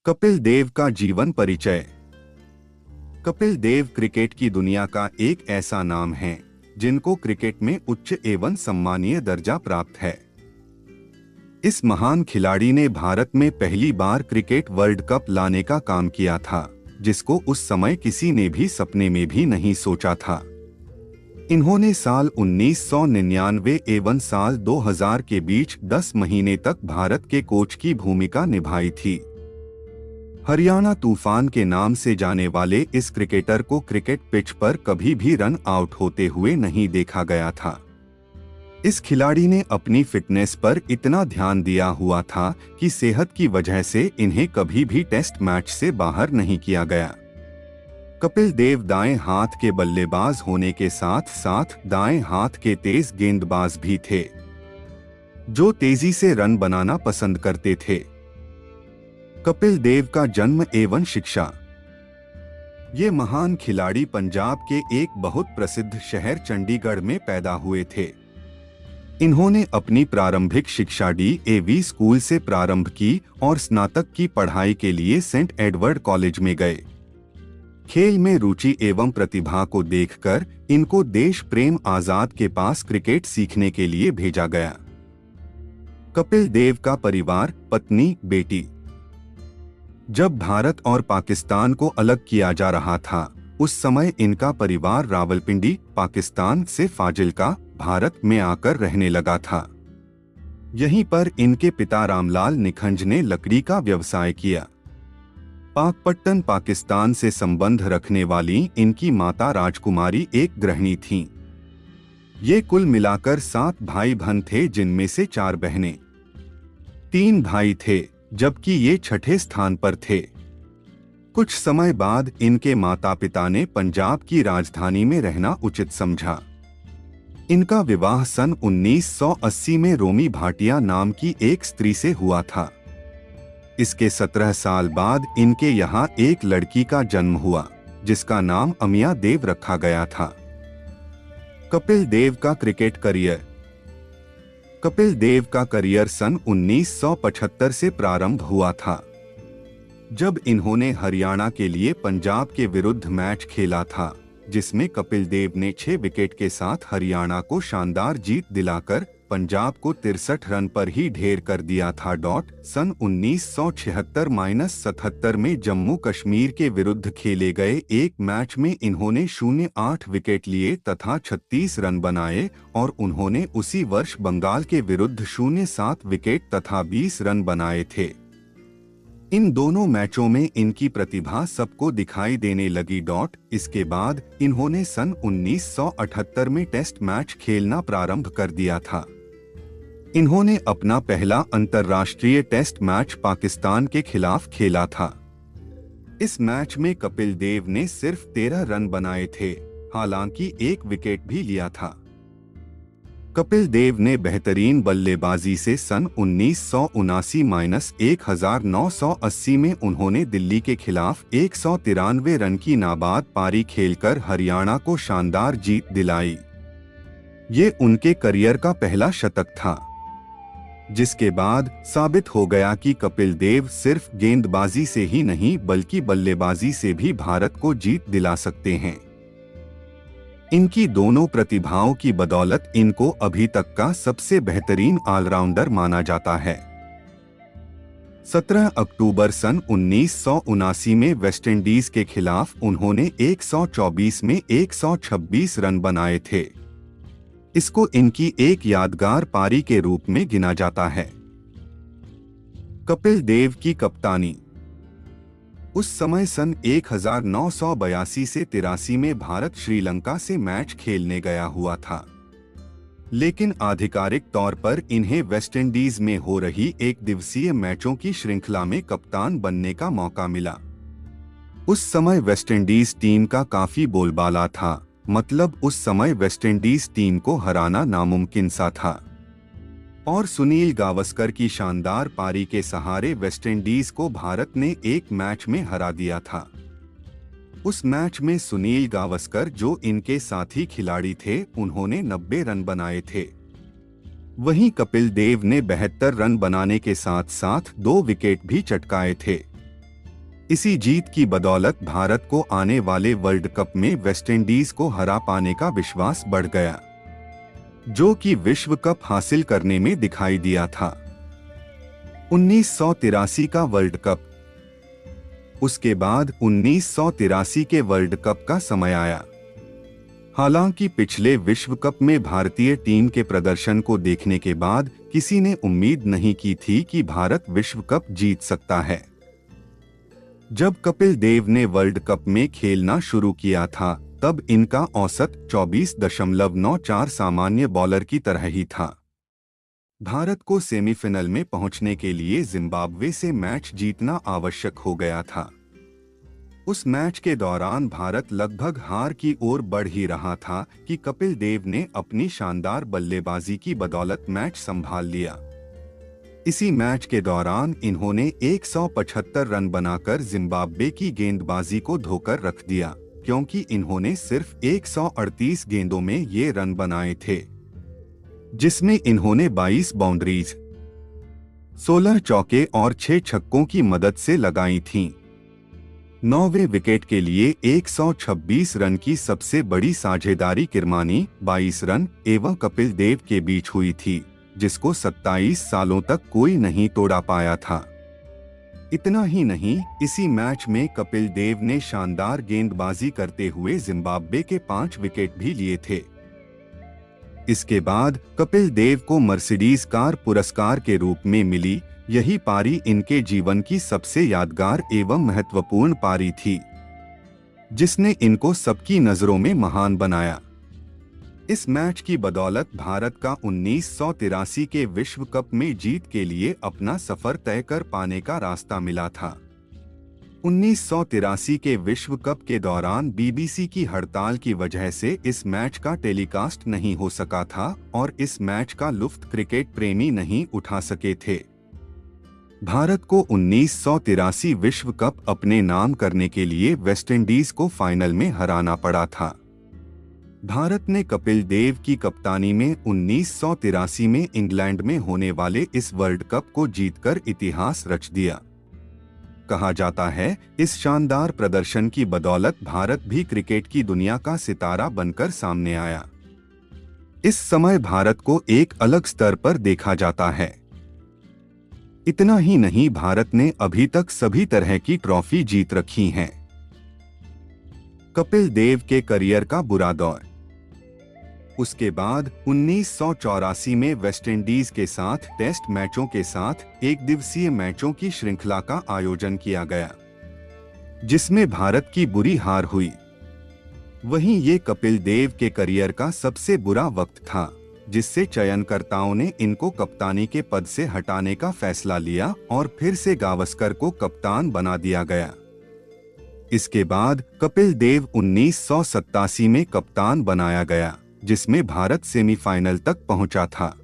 कपिल देव का जीवन परिचय। कपिल देव क्रिकेट की दुनिया का एक ऐसा नाम है जिनको क्रिकेट में उच्च एवं सम्मानीय दर्जा प्राप्त है। इस महान खिलाड़ी ने भारत में पहली बार क्रिकेट वर्ल्ड कप लाने का काम किया था, जिसको उस समय किसी ने भी सपने में भी नहीं सोचा था। इन्होंने साल 1999 एवं साल 2000 के बीच 10 महीने तक भारत के कोच की भूमिका निभाई थी। हरियाणा तूफान के नाम से जाने वाले इस क्रिकेटर को क्रिकेट पिच पर कभी भी रन आउट होते हुए नहीं देखा गया था। इस खिलाड़ी ने अपनी फिटनेस पर इतना ध्यान दिया हुआ था कि सेहत की वजह से इन्हें कभी भी टेस्ट मैच से बाहर नहीं किया गया। कपिल देव दाएं हाथ के बल्लेबाज होने के साथ साथ दाएं हाथ के तेज गेंदबाज भी थे, जो तेजी से रन बनाना पसंद करते थे। कपिल देव का जन्म एवं शिक्षा। ये महान खिलाड़ी पंजाब के एक बहुत प्रसिद्ध शहर चंडीगढ़ में पैदा हुए थे। इन्होंने अपनी प्रारंभिक शिक्षा DAV स्कूल से प्रारंभ की और स्नातक की पढ़ाई के लिए सेंट एडवर्ड कॉलेज में गए। खेल में रुचि एवं प्रतिभा को देखकर इनको देश प्रेम आजाद के पास क्रिकेट सीखने के लिए भेजा गया। कपिल देव का परिवार, पत्नी, बेटी। जब भारत और पाकिस्तान को अलग किया जा रहा था, उस समय इनका परिवार रावलपिंडी, पाकिस्तान से फाजिल्का, भारत में आकर रहने लगा था। यहीं पर इनके पिता रामलाल निखंज ने लकड़ी का व्यवसाय किया। पाकपट्टन, पाकिस्तान से संबंध रखने वाली इनकी माता राजकुमारी एक गृहिणी थीं। ये कुल मिलाकर 7 भाई बहन थे, जिनमें से 4 बहनें। 3 भाई थे, जबकि ये छठे स्थान पर थे। कुछ समय बाद इनके माता पिता ने पंजाब की राजधानी में रहना उचित समझा। इनका विवाह सन 1980 में रोमी भाटिया नाम की एक स्त्री से हुआ था। इसके 17 साल बाद इनके यहाँ एक लड़की का जन्म हुआ, जिसका नाम अमिया देव रखा गया था। कपिल देव का क्रिकेट करियर। कपिल देव का करियर सन 1975 से प्रारंभ हुआ था, जब इन्होंने हरियाणा के लिए पंजाब के विरुद्ध मैच खेला था, जिसमें कपिल देव ने 6 विकेट के साथ हरियाणा को शानदार जीत दिलाकर पंजाब को 63 रन पर ही ढेर कर दिया था। सन 1976-77 में जम्मू कश्मीर के विरुद्ध खेले गए एक मैच में इन्होंने 0.8 विकेट लिए तथा 36 रन बनाए और उन्होंने उसी वर्ष बंगाल के विरुद्ध 0.7 विकेट तथा 20 रन बनाए थे। इन दोनों मैचों में इनकी प्रतिभा सबको दिखाई देने लगी। इसके बाद इन्होंने सन 1978 में टेस्ट मैच खेलना प्रारंभ कर दिया था। इन्होंने अपना पहला अंतर्राष्ट्रीय टेस्ट मैच पाकिस्तान के खिलाफ खेला था। इस मैच में कपिल देव ने सिर्फ 13 रन बनाए थे, हालांकि 1 विकेट भी लिया था। कपिल देव ने बेहतरीन बल्लेबाजी से सन 1979-1980 में उन्होंने दिल्ली के खिलाफ 193 रन की नाबाद पारी खेलकर हरियाणा को शानदार जीत दिलाई। ये उनके करियर का पहला शतक था, जिसके बाद साबित हो गया कि कपिल देव सिर्फ गेंदबाजी से ही नहीं बल्कि बल्लेबाजी से भी भारत को जीत दिला सकते हैं। इनकी दोनों प्रतिभाओं की बदौलत इनको अभी तक का सबसे बेहतरीन ऑलराउंडर माना जाता है। 17 अक्टूबर सन 1979 में वेस्टइंडीज के खिलाफ उन्होंने 124 में 126 रन बनाए थे। इसको इनकी एक यादगार पारी के रूप में गिना जाता है। कपिल देव की कप्तानी। उस समय सन 1982 से 83 में भारत श्रीलंका से मैच खेलने गया हुआ था, लेकिन आधिकारिक तौर पर इन्हें वेस्टइंडीज में हो रही एक दिवसीय मैचों की श्रृंखला में कप्तान बनने का मौका मिला। उस समय वेस्टइंडीज टीम का काफी बोलबाला था, मतलब उस समय वेस्टइंडीज टीम को हराना नामुमकिन सा था और सुनील गावस्कर की शानदार पारी के सहारे वेस्टइंडीज को भारत ने एक मैच में हरा दिया था। उस मैच में सुनील गावस्कर, जो इनके साथी खिलाड़ी थे, उन्होंने 90 रन बनाए थे। वहीं कपिल देव ने 72 रन बनाने के साथ साथ 2 विकेट भी चटकाए थे। इसी जीत की बदौलत भारत को आने वाले वर्ल्ड कप में वेस्टइंडीज को हरा पाने का विश्वास बढ़ गया, जो कि विश्व कप हासिल करने में दिखाई दिया था। 1983 का वर्ल्ड कप। उसके बाद 1983 के वर्ल्ड कप का समय आया। हालांकि पिछले विश्व कप में भारतीय टीम के प्रदर्शन को देखने के बाद किसी ने उम्मीद नहीं की थी कि भारत विश्व कप जीत सकता है। जब कपिल देव ने वर्ल्ड कप में खेलना शुरू किया था, तब इनका औसत 24.94 सामान्य बॉलर की तरह ही था। भारत को सेमीफाइनल में पहुंचने के लिए जिम्बाब्वे से मैच जीतना आवश्यक हो गया था। उस मैच के दौरान भारत लगभग हार की ओर बढ़ ही रहा था कि कपिल देव ने अपनी शानदार बल्लेबाजी की बदौलत मैच संभाल लिया। इसी मैच के दौरान इन्होंने 175 रन बनाकर जिम्बाब्वे की गेंदबाजी को धोकर रख दिया, क्योंकि इन्होंने सिर्फ 138 गेंदों में ये रन बनाए थे, जिसमें इन्होंने 22 बाउंड्रीज, 16 चौके और 6 छक्कों की मदद से लगाई थीं। 9वें विकेट के लिए 126 रन की सबसे बड़ी साझेदारी किरमानी 22 रन एवं कपिल देव के बीच हुई थी, जिसको 27 सालों तक कोई नहीं तोड़ा पाया था। इतना ही नहीं, इसी मैच में कपिल देव ने शानदार गेंदबाजी करते हुए जिम्बाब्वे के 5 विकेट भी लिए थे। इसके बाद कपिल देव को मर्सिडीज कार पुरस्कार के रूप में मिली। यही पारी इनके जीवन की सबसे यादगार एवं महत्वपूर्ण पारी थी, जिसने इनको सबकी नजरों में महान बनाया। इस मैच की बदौलत भारत का 1983 के विश्व कप में जीत के लिए अपना सफर तय कर पाने का रास्ता मिला था। 1983 के विश्व कप के दौरान बीबीसी की हड़ताल की वजह से इस मैच का टेलीकास्ट नहीं हो सका था और इस मैच का लुत्फ क्रिकेट प्रेमी नहीं उठा सके थे। भारत को 1983 विश्व कप अपने नाम करने के लिए वेस्टइंडीज को फाइनल में हराना पड़ा था। भारत ने कपिल देव की कप्तानी में 1983 में इंग्लैंड में होने वाले इस वर्ल्ड कप को जीतकर इतिहास रच दिया। कहा जाता है, इस शानदार प्रदर्शन की बदौलत भारत भी क्रिकेट की दुनिया का सितारा बनकर सामने आया। इस समय भारत को एक अलग स्तर पर देखा जाता है। इतना ही नहीं, भारत ने अभी तक सभी तरह की ट्रॉफी जीत रखी हैं। कपिल देव के करियर का बुरा दौर। उसके बाद 1984 में वेस्टइंडीज के साथ टेस्ट मैचों के साथ एक दिवसीय मैचों की श्रृंखला का आयोजन किया गया, जिसमें भारत की बुरी हार हुई। वहीं ये कपिल देव के करियर का सबसे बुरा वक्त था, जिससे चयनकर्ताओं ने इनको कप्तानी के पद से हटाने का फैसला लिया और फिर से गावस्कर को कप्तान बना दिया गया। इसके बाद कपिल देव 1987 में कप्तान बनाया गया, जिसमें भारत सेमीफाइनल तक पहुंचा था।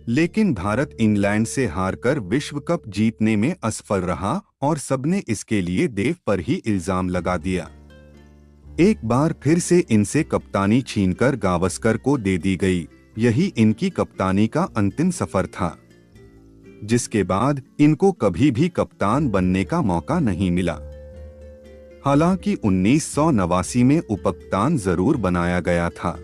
लेकिन भारत इंग्लैंड से हारकर विश्व कप जीतने में असफल रहा और सबने इसके लिए देव पर ही इल्जाम लगा दिया। एक बार फिर से इनसे कप्तानी छीनकर गावस्कर को दे दी गई। यही इनकी कप्तानी का अंतिम सफर था, जिसके बाद इनको कभी भी कप्तान बनने का मौका नहीं मिला। हालांकि 1989 में उपकप्तान जरूर बनाया गया था।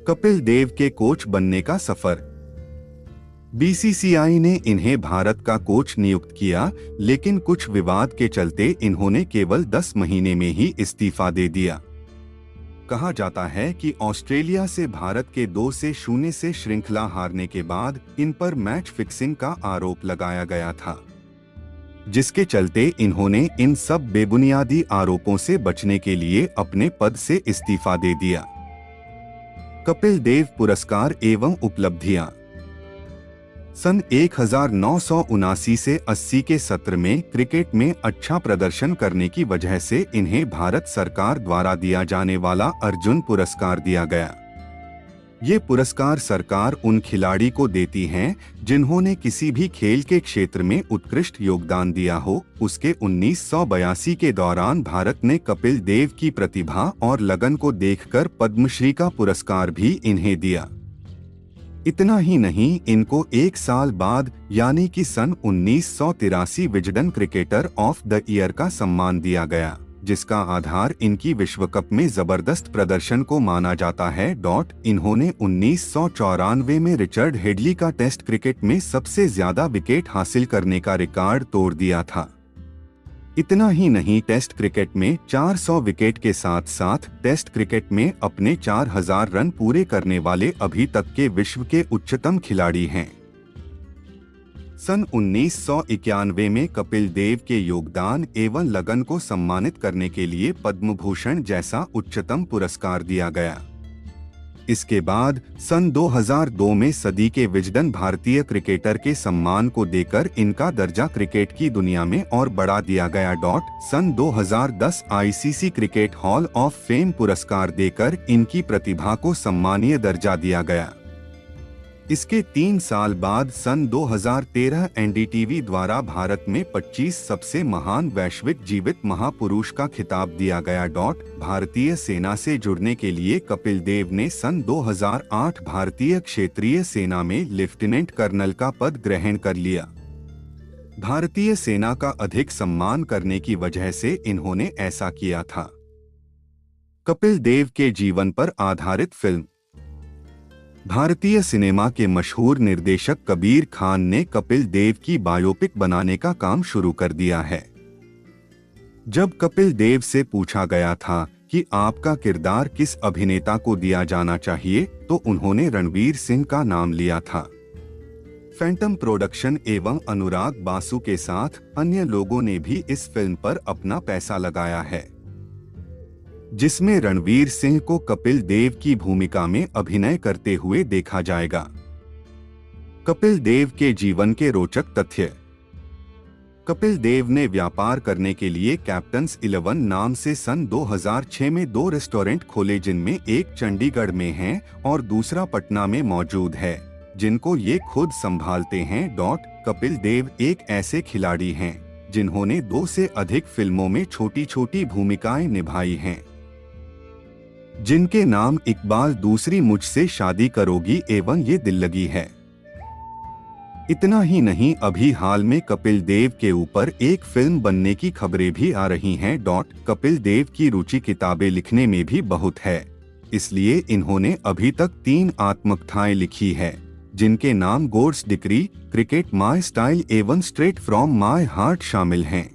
कपिल देव के कोच बनने का सफर। बीसीसीआई ने इन्हें भारत का कोच नियुक्त किया, लेकिन कुछ विवाद के चलते इन्होंने केवल 10 महीने में ही इस्तीफा दे दिया। कहा जाता है कि ऑस्ट्रेलिया से भारत के 2-0 से श्रृंखला हारने के बाद इन पर मैच फिक्सिंग का आरोप लगाया गया था, जिसके चलते इन्होंने इन सब बेबुनियादी आरोपों से बचने के लिए अपने पद से इस्तीफा दे दिया। कपिल देव पुरस्कार एवं उपलब्धियां। सन 1979 से 80 के सत्र में क्रिकेट में अच्छा प्रदर्शन करने की वजह से इन्हें भारत सरकार द्वारा दिया जाने वाला अर्जुन पुरस्कार दिया गया। ये पुरस्कार सरकार उन खिलाड़ी को देती हैं जिन्होंने किसी भी खेल के क्षेत्र में उत्कृष्ट योगदान दिया हो। उसके 1982 के दौरान भारत ने कपिल देव की प्रतिभा और लगन को देखकर पद्मश्री का पुरस्कार भी इन्हें दिया। इतना ही नहीं, इनको एक साल बाद यानी कि सन 1983 Wisden cricketer of the year का सम्मान दिया गया, जिसका आधार इनकी विश्व कप में जबरदस्त प्रदर्शन को माना जाता है। इन्होंने 1994 में रिचर्ड हेडली का टेस्ट क्रिकेट में सबसे ज्यादा विकेट हासिल करने का रिकॉर्ड तोड़ दिया था। इतना ही नहीं, टेस्ट क्रिकेट में 400 विकेट के साथ साथ टेस्ट क्रिकेट में अपने 4000 रन पूरे करने वाले अभी तक के विश्व के उच्चतम खिलाड़ी हैं। सन 1991 में कपिल देव के योगदान एवं लगन को सम्मानित करने के लिए पद्म भूषण जैसा उच्चतम पुरस्कार दिया गया। इसके बाद सन 2002 में सदी के विजडन भारतीय क्रिकेटर के सम्मान को देकर इनका दर्जा क्रिकेट की दुनिया में और बढ़ा दिया गया। सन 2010 ICC cricket hall of fame पुरस्कार देकर इनकी प्रतिभा को सम्मानीय दर्जा दिया गया। इसके 3 साल बाद सन 2013 एनडीटीवी द्वारा भारत में 25 सबसे महान वैश्विक जीवित महापुरुष का खिताब दिया गया। भारतीय सेना से जुड़ने के लिए कपिल देव ने सन 2008 भारतीय क्षेत्रीय सेना में लेफ्टिनेंट कर्नल का पद ग्रहण कर लिया। भारतीय सेना का अधिक सम्मान करने की वजह से इन्होंने ऐसा किया था। कपिल देव के जीवन पर आधारित फिल्म। भारतीय सिनेमा के मशहूर निर्देशक कबीर खान ने कपिल देव की बायोपिक बनाने का काम शुरू कर दिया है। जब कपिल देव से पूछा गया था कि आपका किरदार किस अभिनेता को दिया जाना चाहिए, तो उन्होंने रणवीर सिंह का नाम लिया था। फैंटम प्रोडक्शन एवं अनुराग बासु के साथ अन्य लोगों ने भी इस फिल्म पर अपना पैसा लगाया है, जिसमें रणवीर सिंह को कपिल देव की भूमिका में अभिनय करते हुए देखा जाएगा। कपिल देव के जीवन के रोचक तथ्य। कपिल देव ने व्यापार करने के लिए कैप्टन्स 11 नाम से सन 2006 में 2 रेस्टोरेंट खोले, जिनमें एक चंडीगढ़ में है और दूसरा पटना में मौजूद है, जिनको ये खुद संभालते हैं। कपिल देव एक ऐसे खिलाड़ी हैं जिन्होंने 2 से अधिक फिल्मों में छोटी छोटी भूमिकाएं निभाई हैं, जिनके नाम इकबाल, दूसरी मुझसे शादी करोगी एवं ये दिल लगी है। इतना ही नहीं, अभी हाल में कपिल देव के ऊपर एक फिल्म बनने की खबरें भी आ रही हैं। कपिल देव की रुचि किताबें लिखने में भी बहुत है, इसलिए इन्होंने अभी तक 3 आत्मकथाएं लिखी है, जिनके नाम God's decree, cricket my style एवं स्ट्रेट फ्रॉम माय हार्ट शामिल हैं।